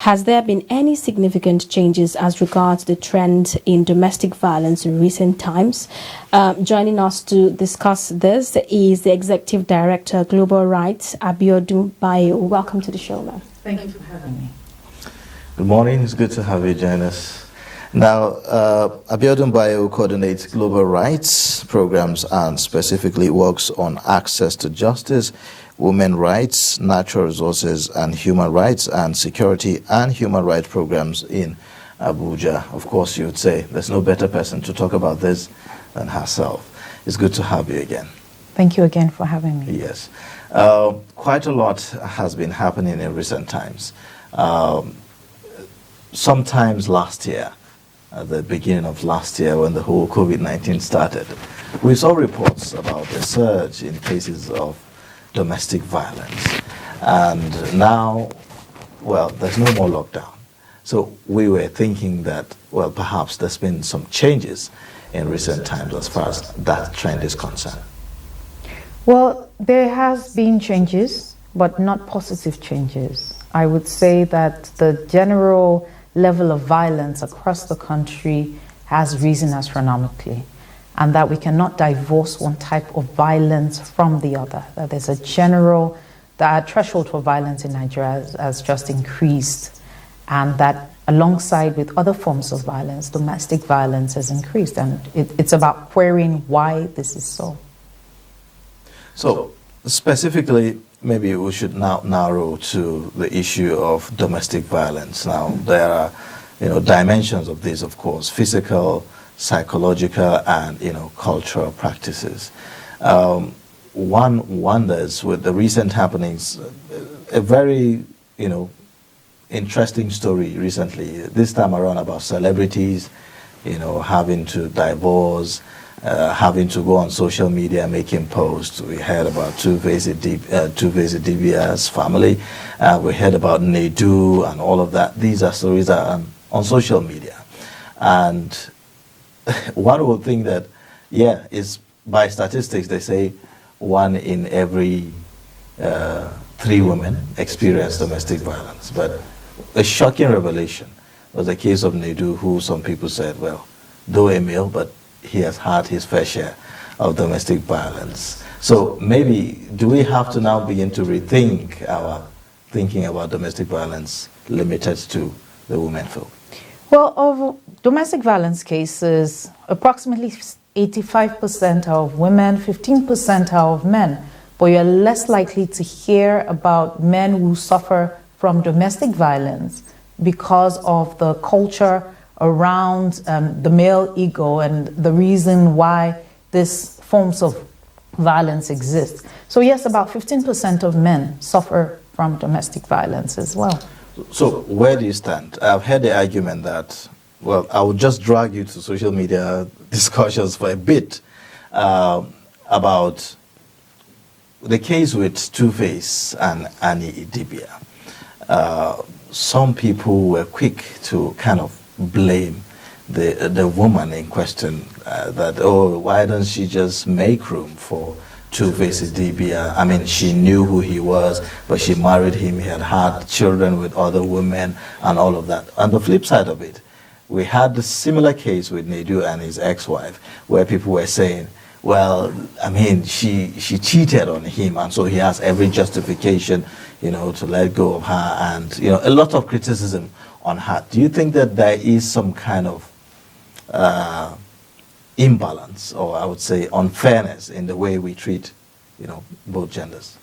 Has there been any significant changes as regards the trend in domestic violence in recent times? Joining us to discuss this is the Executive Director, Global Rights, Abiodun Baiyewu. Welcome to the show, ma'am. Thank you for having me. Good morning. It's good to have you join us. Now, Abiodun Baiyewu coordinates global rights programs and specifically works on access to justice, women rights, natural resources and human rights, and security and human rights programs in Abuja. Of course, you would say there's no better person to talk about this than herself. It's good to have you again. Thank you again for having me. Yes. Quite a lot has been happening in recent times. Sometimes last year, at the beginning of last year when the whole COVID-19 started, we saw reports about the surge in cases of domestic violence. And now, well, there's no more lockdown. So we were thinking that, well, perhaps there's been some changes in recent times as far as that trend is concerned. Well, there has been changes, but not positive changes. I would say that the general level of violence across the country has risen astronomically, and that we cannot divorce one type of violence from the other. That there's a general, the threshold for violence in Nigeria has just increased, and that alongside with other forms of violence, domestic violence has increased, and it's about querying why this is so. So specifically, maybe we should now narrow to the issue of domestic violence. Now, there are, dimensions of this, of course, physical, psychological, and, cultural practices. One wonders with the recent happenings, a very, interesting story recently, this time around about celebrities, having to divorce, having to go on social media making posts. We heard about Idibia's family. We heard about Nedu and all of that. These are stories that are on social media. And one would think that, is by statistics, they say 1 in every 3 women experience domestic violence. But a shocking revelation was the case of Nedu, who some people said, well, though a male, but he has had his fair share of domestic violence. So maybe, do we have to now begin to rethink our thinking about domestic violence limited to the women folk? Well, of domestic violence cases, approximately 85% are of women, 15% are of men. But you're less likely to hear about men who suffer from domestic violence because of the culture around the male ego and the reason why these forms of violence exist. So yes, about 15% of men suffer from domestic violence as well. So where do you stand? I've heard the argument that, well, I would just drag you to social media discussions for a bit about the case with Two-Face and Idibia. Some people were quick to kind of blame the woman in question, that, oh, why doesn't she just make room for Two-Face Idibia? I mean, she knew who he was, but she married him, he had children with other women and all of that. On the flip side of it, we had the similar case with Nedu and his ex-wife, where people were saying, well, I mean, she cheated on him, and so he has every justification, to let go of her, and, a lot of criticism on her. Do you think that there is some kind of imbalance, or I would say unfairness in the way we treat, both genders?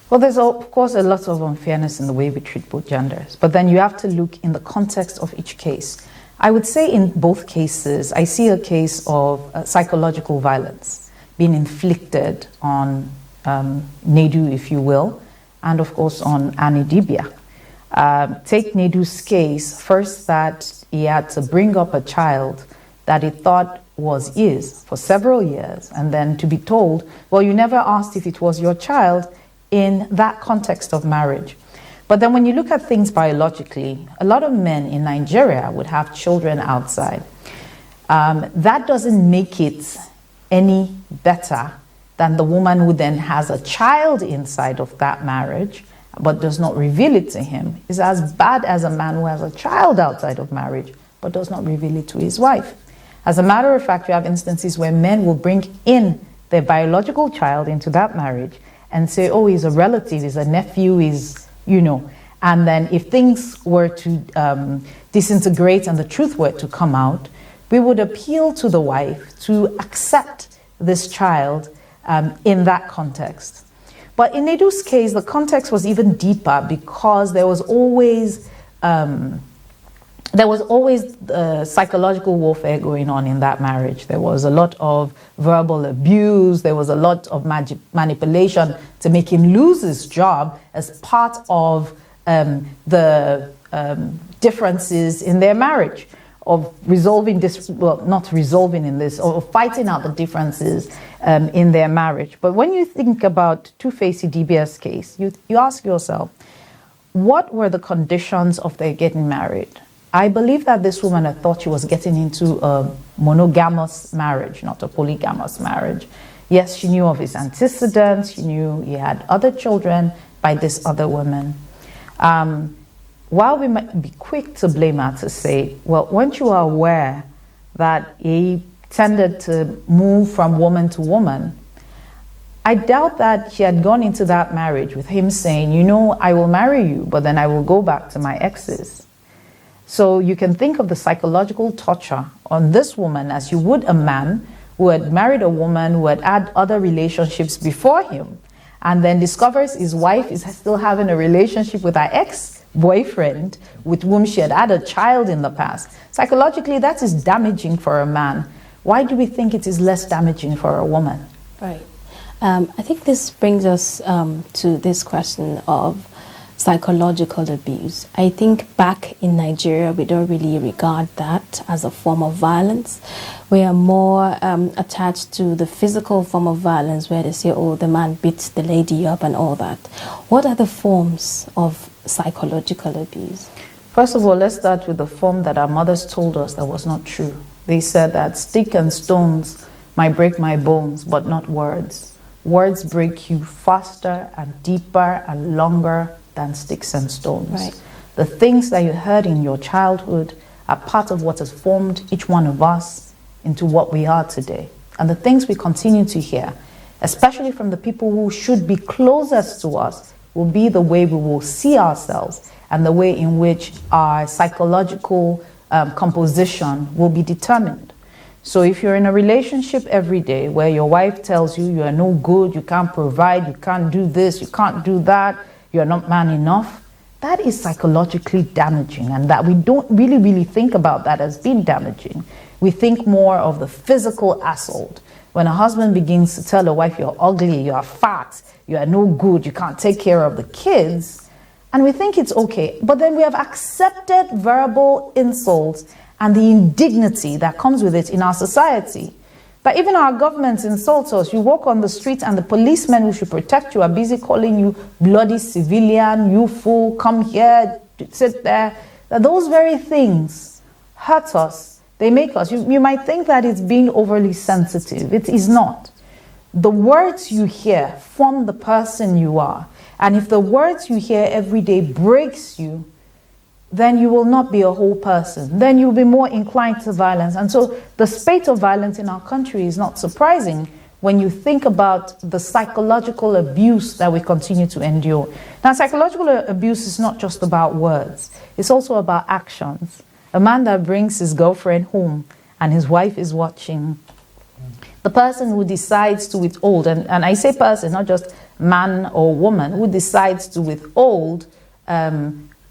Well, there's of course a lot of unfairness in the way we treat both genders, but then you have to look in the context of each case. I would say in both cases, I see a case of psychological violence being inflicted on Nedu, if you will, and of course on Idibia. Take Nedu's case, first that he had to bring up a child that he thought was his for several years, and then to be told, well, you never asked if it was your child in that context of marriage. But then when you look at things biologically, a lot of men in Nigeria would have children outside. That doesn't make it any better than the woman who then has a child inside of that marriage but does not reveal it to him is as bad as a man who has a child outside of marriage but does not reveal it to his wife. As a matter of fact, you have instances where men will bring in their biological child into that marriage and say, oh, he's a relative, he's a nephew, he's, and then if things were to disintegrate and the truth were to come out, we would appeal to the wife to accept this child in that context. But in Nedu's case, the context was even deeper because there was always psychological warfare going on in that marriage. There was a lot of verbal abuse. There was a lot of manipulation to make him lose his job as part of the differences in their marriage, of resolving this, well, not resolving in this, or fighting out the differences in their marriage. But when you think about Two-Face Idibia's case, you ask yourself, what were the conditions of their getting married? I believe that this woman had thought she was getting into a monogamous marriage, not a polygamous marriage. Yes, she knew of his antecedents. She knew he had other children by this other woman. While we might be quick to blame her to say, well, weren't you aware that he tended to move from woman to woman? I doubt that she had gone into that marriage with him saying, I will marry you, but then I will go back to my exes. So you can think of the psychological torture on this woman as you would a man who had married a woman who had had other relationships before him, and then discovers his wife is still having a relationship with her ex-boyfriend with whom she had a child in the past. Psychologically, that is damaging for a man. Why do we think it is less damaging for a woman? Right. I think this brings us to this question of psychological abuse. I think back in Nigeria, we don't really regard that as a form of violence. We are more attached to the physical form of violence, where they say, oh, the man beats the lady up and all that. What are the forms of psychological abuse? First of all, let's start with the form that our mothers told us that was not true. They said that stick and stones might break my bones, but not words. Words break you faster and deeper and longer than sticks and stones. Right. The things that you heard in your childhood are part of what has formed each one of us into what we are today. And the things we continue to hear, especially from the people who should be closest to us, will be the way we will see ourselves and the way in which our psychological composition will be determined. So if you're in a relationship every day where your wife tells you are no good, you can't provide, you can't do this, you can't do that, you're not man enough, that is psychologically damaging, and that we don't really think about that as being damaging. We think more of the physical assault. When a husband begins to tell a wife, you're ugly, you're fat, you are no good, you can't take care of the kids, and we think it's okay. But then we have accepted verbal insults and the indignity that comes with it in our society. That even our government insults us. You walk on the street and the policemen who should protect you are busy calling you bloody civilian, you fool, come here, sit there. That those very things hurt us. They make us. You might think that it's being overly sensitive. It is not. The words you hear form the person you are. And if the words you hear every day breaks you, then you will not be a whole person. Then you'll be more inclined to violence. And so the spate of violence in our country is not surprising when you think about the psychological abuse that we continue to endure. Now, psychological abuse is not just about words. It's also about actions. A man that brings his girlfriend home and his wife is watching. The person who decides to withhold, and I say person, not just man or woman, who decides to withhold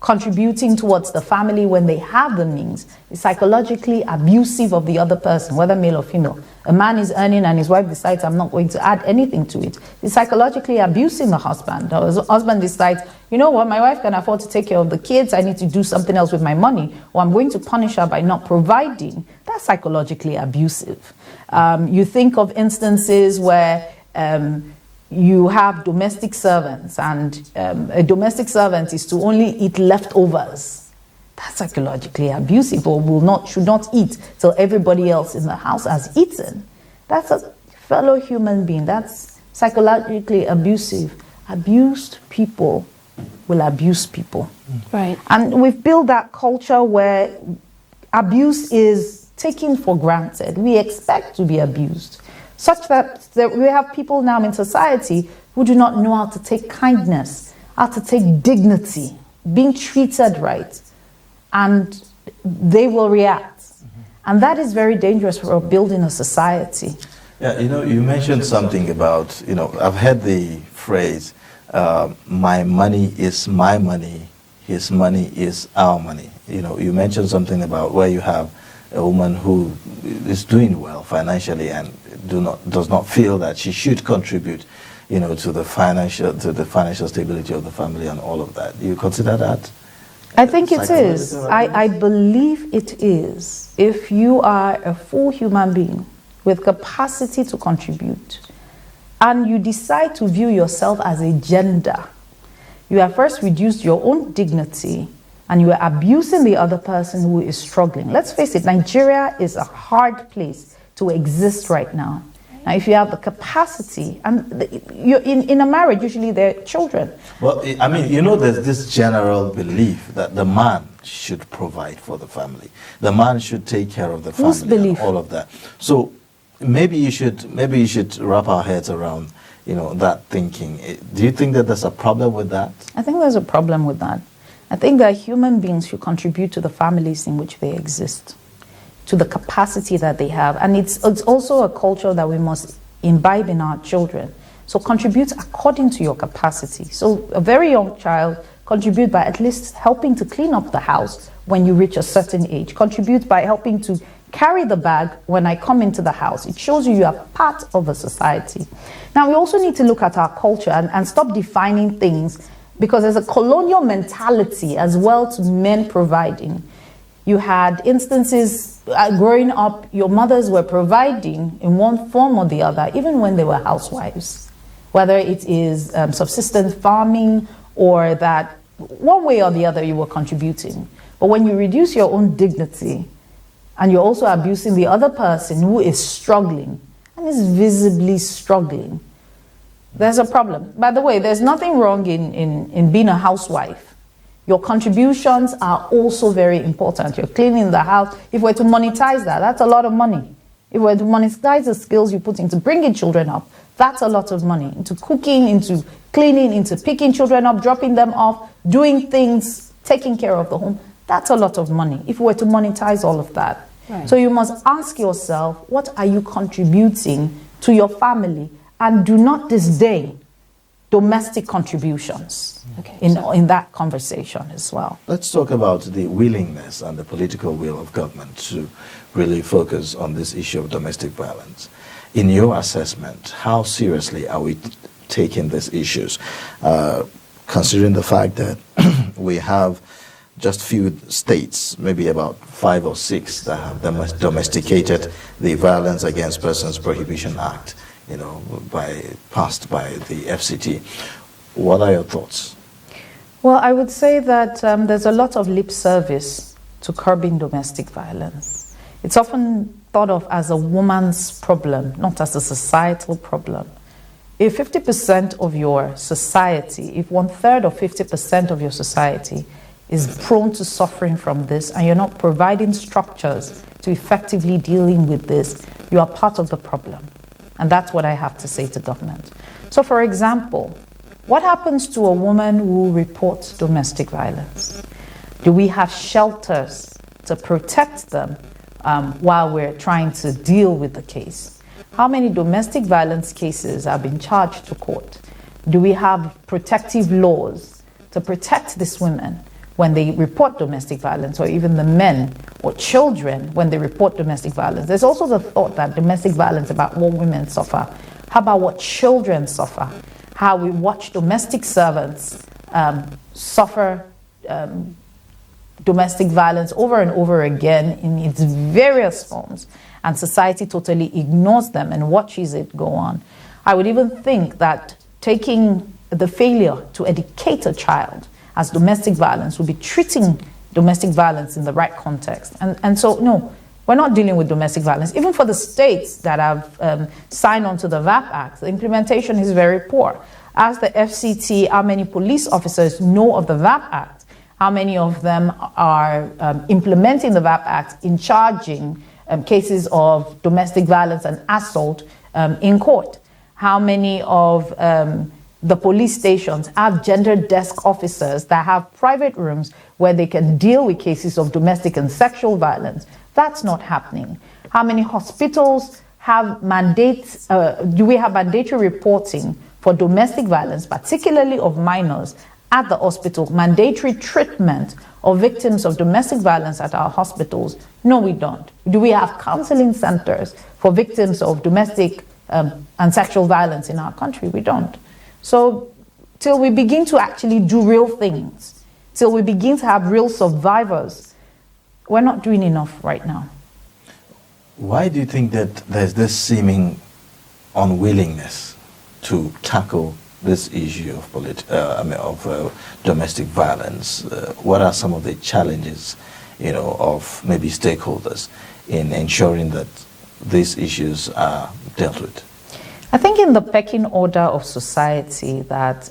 contributing towards the family when they have the means, is psychologically abusive of the other person, whether male or female. A man is earning and his wife decides, I'm not going to add anything to it. He's psychologically abusing the husband. Or his husband decides, you know what, my wife can afford to take care of the kids, I need to do something else with my money, or I'm going to punish her by not providing. That's psychologically abusive. You think of instances where you have domestic servants, and a domestic servant is to only eat leftovers. That's psychologically abusive, or should not eat till everybody else in the house has eaten. That's a fellow human being. That's psychologically abusive. Abused people will abuse people. Right. And we've built that culture where abuse is taken for granted. We expect to be abused, such that we have people now in society who do not know how to take kindness, how to take dignity, being treated right, and they will react. And that is very dangerous for building a society. Yeah, you mentioned something about, I've heard the phrase, my money is my money, his money is our money. You mentioned something about where you have a woman who is doing well financially and does not feel that she should contribute, to the financial stability of the family and all of that. Do you consider that? I think it is. I believe it is. If you are a full human being with capacity to contribute, and you decide to view yourself as a gender, you have first reduced your own dignity and you are abusing the other person who is struggling. Let's face it, Nigeria is a hard place to exist right now. Now, if you have the capacity, and you're in a marriage, usually there are children. Well, I mean, there's this general belief that the man should provide for the family. The man should take care of the family and all of that. So maybe you should wrap our heads around, that thinking. Do you think that there's a problem with that? I think there's a problem with that. I think that human beings should contribute to the families in which they exist, to the capacity that they have. And it's also a culture that we must imbibe in our children. So contribute according to your capacity. So a very young child, contribute by at least helping to clean up the house when you reach a certain age. Contribute by helping to carry the bag when I come into the house. It shows you are part of a society. Now, we also need to look at our culture and stop defining things, because there's a colonial mentality as well to men providing. You had instances growing up, your mothers were providing in one form or the other, even when they were housewives, whether it is subsistence farming or that one way or the other you were contributing. But when you reduce your own dignity and you're also abusing the other person who is struggling and is visibly struggling, there's a problem. By the way, there's nothing wrong in being a housewife. Your contributions are also very important. You're cleaning the house. If we're to monetize that, that's a lot of money. If we're to monetize the skills you put into bringing children up, that's a lot of money. Into cooking, into cleaning, into picking children up, dropping them off, doing things, taking care of the home, that's a lot of money if we're to monetize all of that. Right. So you must ask yourself, what are you contributing to your family? And do not disdain domestic contributions in that conversation as well. Let's talk about the willingness and the political will of government to really focus on this issue of domestic violence. In your assessment, how seriously are we taking these issues, considering the fact that we have just few states, maybe about 5 or 6, that have domesticated the Violence Against Persons Prohibition Act, passed by the FCT. What are your thoughts? Well, I would say that there's a lot of lip service to curbing domestic violence. It's often thought of as a woman's problem, not as a societal problem. If 50% of your society, if 1/3 or 50% of your society is prone to suffering from this, and you're not providing structures to effectively dealing with this, you are part of the problem. And that's what I have to say to government. So, for example, what happens to a woman who reports domestic violence? Do we have shelters to protect them while we're trying to deal with the case? How many domestic violence cases have been charged to court? Do we have protective laws to protect these women when they report domestic violence, or even the men or children when they report domestic violence? There's also the thought that domestic violence about what women suffer. How about what children suffer? How we watch domestic servants suffer domestic violence over and over again in its various forms, and society totally ignores them and watches it go on. I would even think that taking the failure to educate a child as domestic violence would be treating domestic violence in the right context. And so, no, we're not dealing with domestic violence. Even for the states that have signed on to the VAP Act, the implementation is very poor. Ask the FCT how many police officers know of the VAP Act, how many of them are implementing the VAP Act in charging cases of domestic violence and assault in court. How many of the police stations have gender desk officers that have private rooms where they can deal with cases of domestic and sexual violence? That's not happening. How many hospitals have mandates? Do we have mandatory reporting for domestic violence, particularly of minors, at the hospital? Mandatory treatment of victims of domestic violence at our hospitals? No, we don't. Do we have counseling centers for victims of domestic and sexual violence in our country? We don't. So till we begin to actually do real things, till we begin to have real survivors, we're not doing enough right now. Why do you think that there's this seeming unwillingness to tackle this issue of domestic violence? What are some of the challenges, of maybe stakeholders in ensuring that these issues are dealt with? I think in the pecking order of society that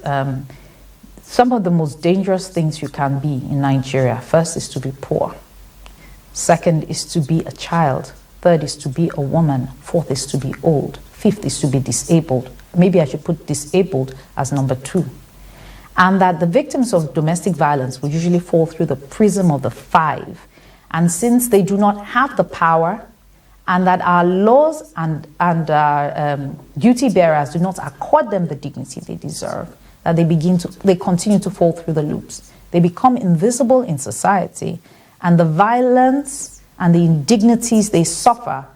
some of the most dangerous things you can be in Nigeria, first is to be poor. Second is to be a child. Third is to be a woman. Fourth is to be old. Fifth is to be disabled. Maybe I should put disabled as number 2. And that the victims of domestic violence will usually fall through the prism of the 5. And since they do not have the power, and that our laws and our duty bearers do not accord them the dignity they deserve, that they continue to fall through the loops. They become invisible in society, and the violence and the indignities they suffer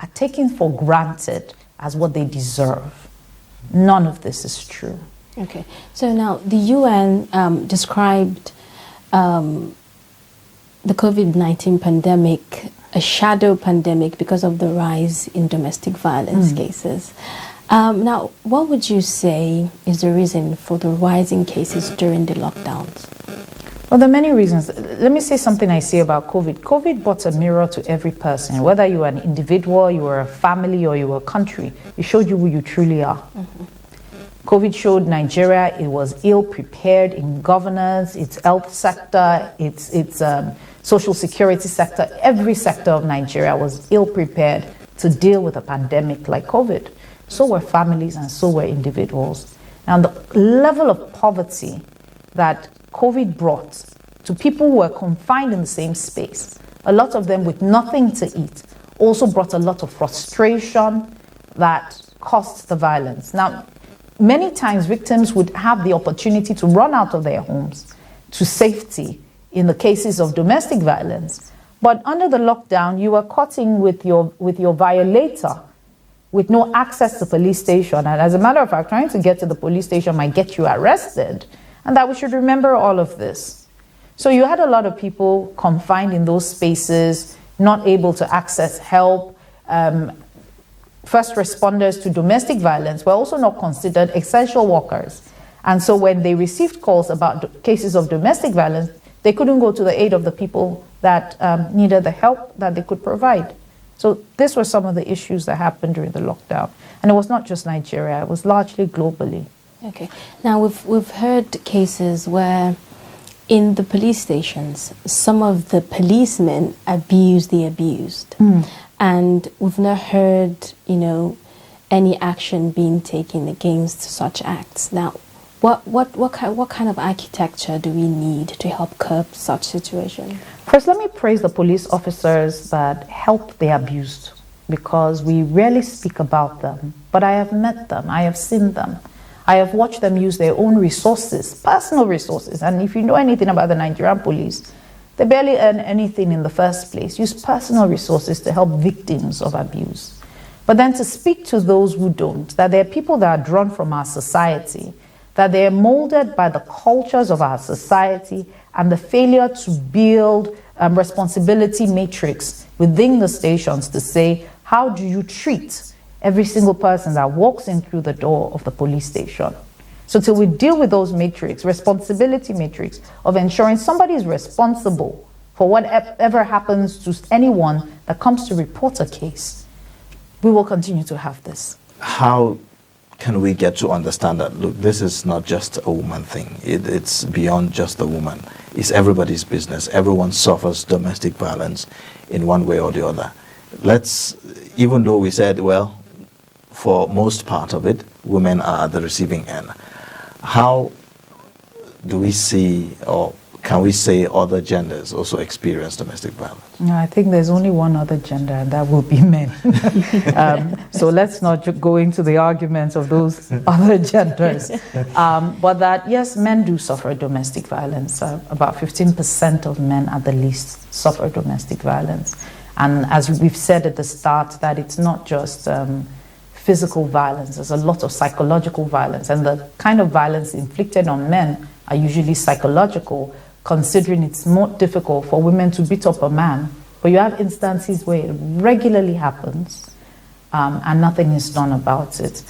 are taken for granted as what they deserve. None of this is true. Okay, so now the UN described the COVID-19 pandemic a shadow pandemic because of the rise in domestic violence cases. Now, what would you say is the reason for the rising cases during the lockdowns? Well, there are many reasons. Let me say something I say about COVID. COVID brought a mirror to every person, whether you are an individual, you are a family, or you are a country. It showed you who you truly are. COVID showed Nigeria it was ill prepared in governance, its health sector, its social security sector. Every sector of Nigeria was ill prepared to deal with a pandemic like COVID. So were families and so were individuals. Now the level of poverty that COVID brought to people who were confined in the same space, a lot of them with nothing to eat, also brought a lot of frustration that caused the violence. Now, many times victims would have the opportunity to run out of their homes to safety in the cases of domestic violence. But under the lockdown, you were caught in with your violator with no access to police station. And as a matter of fact, trying to get to the police station might get you arrested. And that we should remember all of this. So you had a lot of people confined in those spaces, not able to access help. First responders to domestic violence were also not considered essential workers. And so when they received calls about cases of domestic violence, they couldn't go to the aid of the people that needed the help that they could provide. So these were some of the issues that happened during the lockdown. And it was not just Nigeria, it was largely globally. Okay. Now, we've heard cases where in the police stations, some of the policemen abuse the abused. And we've not heard, any action being taken against such acts. Now, what kind of architecture do we need to help curb such situations? First, let me praise the police officers that help the abused, because we rarely speak about them. But I have met them, I have seen them. I have watched them use their own resources, personal resources. And if you know anything about the Nigerian police, they barely earn anything in the first place. Use personal resources to help victims of abuse. But then to speak to those who don't, that there are people that are drawn from our society, that they are molded by the cultures of our society and the failure to build responsibility matrix within the stations to say, how do you treat every single person that walks in through the door of the police station? So till we deal with those matrix, responsibility matrix of ensuring somebody is responsible for whatever happens to anyone that comes to report a case, we will continue to have this. How can we get to understand that, look, this is not just a woman thing. It's beyond just the woman. It's everybody's business. Everyone suffers domestic violence in one way or the other. Even though we said, well, for most part of it, women are at the receiving end. How do we see, or can we say other genders also experience domestic violence? No, I think there's only one other gender, and that will be men. So let's not go into the arguments of those other genders. But that, yes, men do suffer domestic violence. About 15% of men at the least suffer domestic violence. And as we've said at the start, that it's not just physical violence, there's a lot of psychological violence. And the kind of violence inflicted on men are usually psychological, considering it's more difficult for women to beat up a man. But you have instances where it regularly happens and nothing is done about it.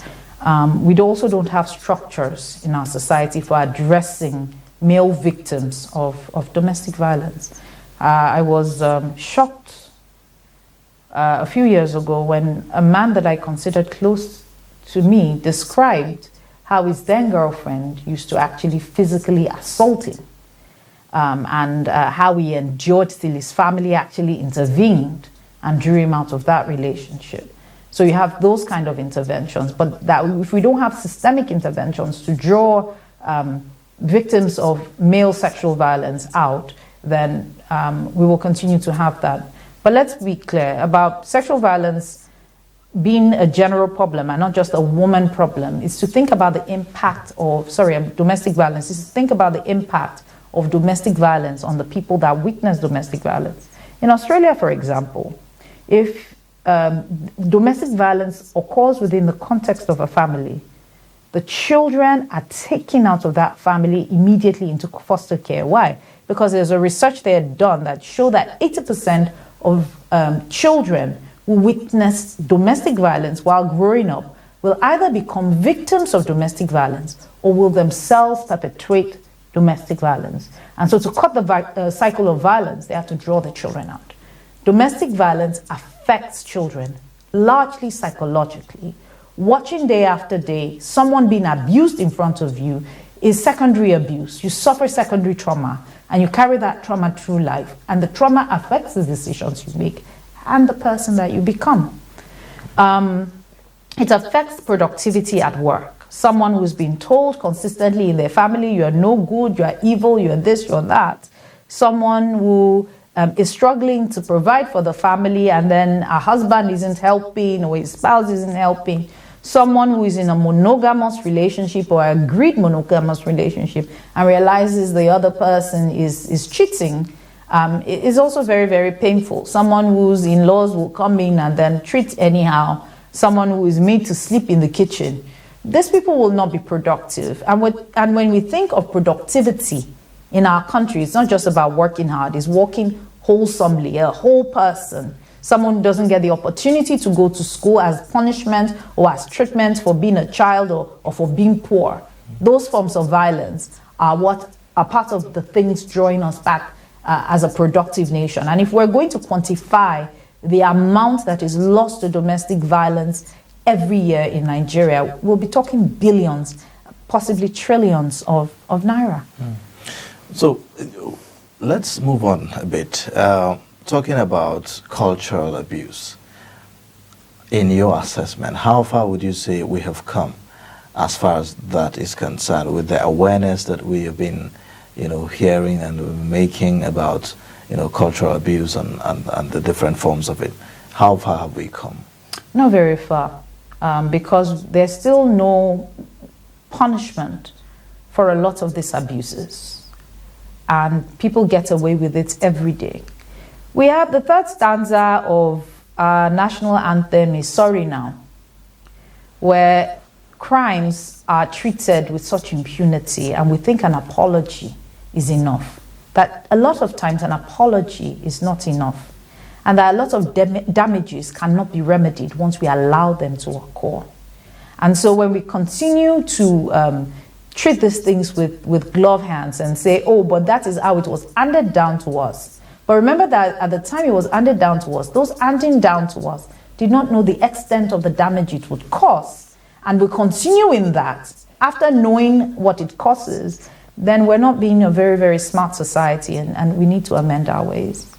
We also don't have structures in our society for addressing male victims of domestic violence. I was shocked a few years ago when a man that I considered close to me described how his then girlfriend used to actually physically assault him. And how he endured till his family actually intervened and drew him out of that relationship. So you have those kind of interventions, but that if we don't have systemic interventions to draw victims of male sexual violence out, then we will continue to have that. But let's be clear about sexual violence being a general problem and not just a woman problem. Is to think about the impact of, domestic violence, is to think about the impact of domestic violence on the people that witness domestic violence. In Australia, for example, if domestic violence occurs within the context of a family, the children are taken out of that family immediately into foster care. Why? Because there's a research they had done that showed that 80% of children who witness domestic violence while growing up will either become victims of domestic violence or will themselves perpetrate domestic violence. And so to cut the cycle of violence, they have to draw the children out. Domestic violence affects children largely psychologically. Watching day after day, someone being abused in front of you is secondary abuse. You suffer secondary trauma and you carry that trauma through life, and the trauma affects the decisions you make and the person that you become. It affects productivity at work. Someone who's been told consistently in their family, you are no good, you are evil, you are this, you are that. Someone who is struggling to provide for the family, and then a husband isn't helping or his spouse isn't helping. Someone who is in a monogamous relationship or agreed monogamous relationship and realizes the other person is cheating is also very, very painful. Someone whose in-laws will come in and then treat anyhow. Someone who is made to sleep in the kitchen. These people will not be productive. And when we think of productivity in our country, it's not just about working hard, it's working wholesomely, a whole person. Someone who doesn't get the opportunity to go to school as punishment or as treatment for being a child or for being poor. Those forms of violence are what are part of the things drawing us back as a productive nation. And if we're going to quantify the amount that is lost to domestic violence every year in Nigeria, we'll be talking billions, possibly trillions of naira. So let's move on a bit. Talking about cultural abuse, in your assessment, how far would you say we have come as far as that is concerned, with the awareness that we have been, hearing and making about, cultural abuse and the different forms of it? How far have we come? Not very far, because there's still no punishment for a lot of these abuses, and people get away with it every day. We have the third stanza of our national anthem is Sorry Now, where crimes are treated with such impunity, and we think an apology is enough. That a lot of times an apology is not enough, and that a lot of damages cannot be remedied once we allow them to occur. And so when we continue to treat these things with glove hands and say, oh, but that is how it was handed down to us. But remember that at the time it was handed down to us, those handing down to us did not know the extent of the damage it would cause. and we continue in that after knowing what it causes, then we're not being a very, very smart society, and we need to amend our ways.